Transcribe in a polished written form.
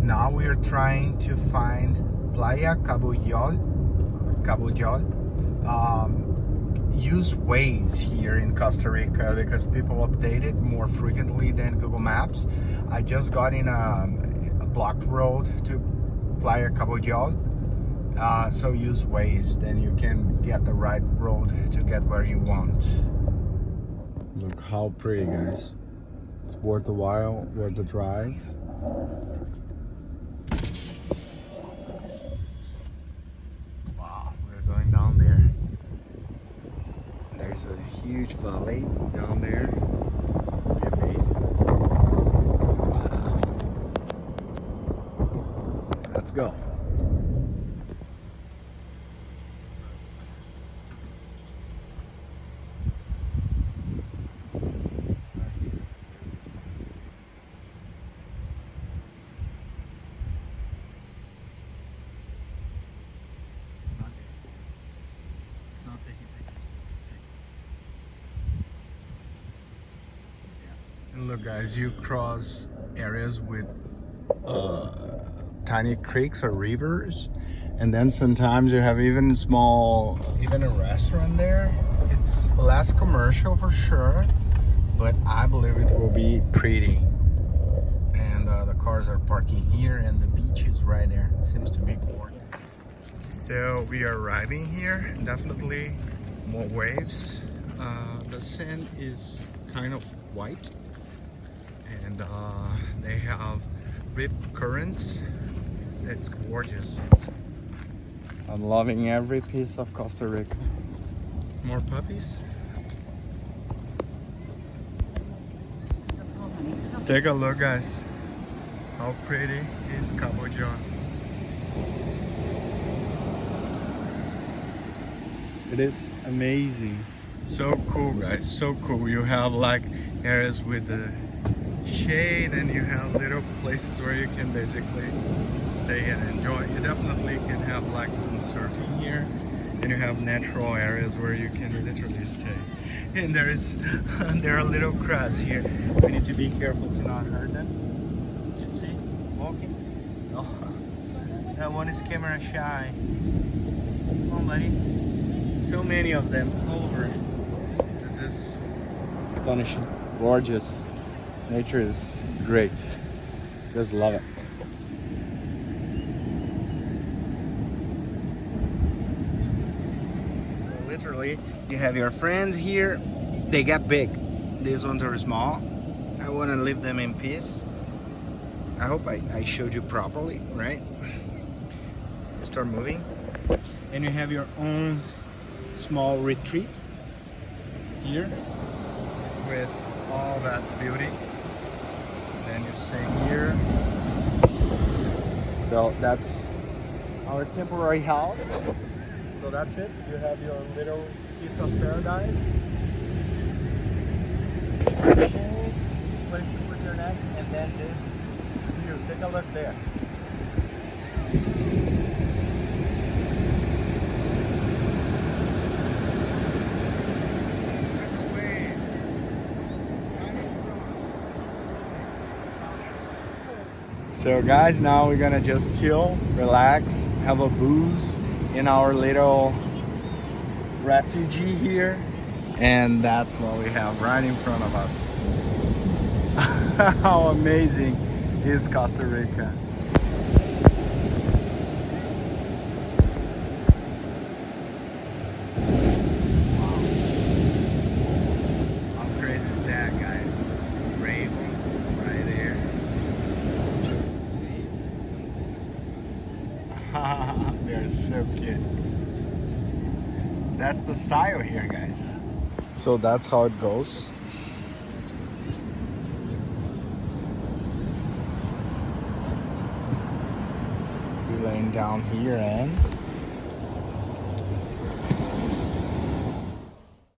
Now we are trying to find Playa Cabuyal. Use Waze here in Costa Rica because people update it more frequently than Google Maps. I just got in a blocked road to Playa Cabuyal. So use Waze, then you can get the right road to get where you want. Look how pretty, guys. It's worth the while, worth the drive. Wow, we're going down there. There's a huge valley down there. Amazing. Wow. Let's go. Look, guys, you cross areas with tiny creeks or rivers, and then sometimes you have even a restaurant there. It's less commercial for sure, but I believe it will be pretty. And the cars are parking here, and the beach is right there. It seems to be boring. So we are arriving here. Definitely more waves. The sand is kind of white. And they have rip currents. It's gorgeous. I'm loving every piece of Costa Rica. More puppies. Take a look, guys. How pretty is Cabuyal. It is amazing. So cool, guys. So cool. You have like areas with the shade, and you have little places where you can basically stay and enjoy. You definitely can have like some surfing here, and you have natural areas where you can literally stay. And there are little crabs here. We need to be careful to not hurt them. You see, walking. Oh, that one is camera shy. Come on, buddy. So many of them all over. This is astonishing, gorgeous. Nature is great. Just love it. So literally, you have your friends here. They get big. These ones are small. I want to leave them in peace. I hope I showed you properly, right? Start moving. And you have your own small retreat here with all that beauty. Then you stay here. So that's our temporary house. So that's it. You have your little piece of paradise. Place it with your neck, and then this view. Take a look there. So guys, now we're gonna just chill, relax, have a booze in our little refugee here, and that's what we have right in front of us. How amazing is Costa Rica? How crazy is that, guys? Rainbow right there. They're so cute. That's the style here, guys. So that's how it goes. We're laying down here, and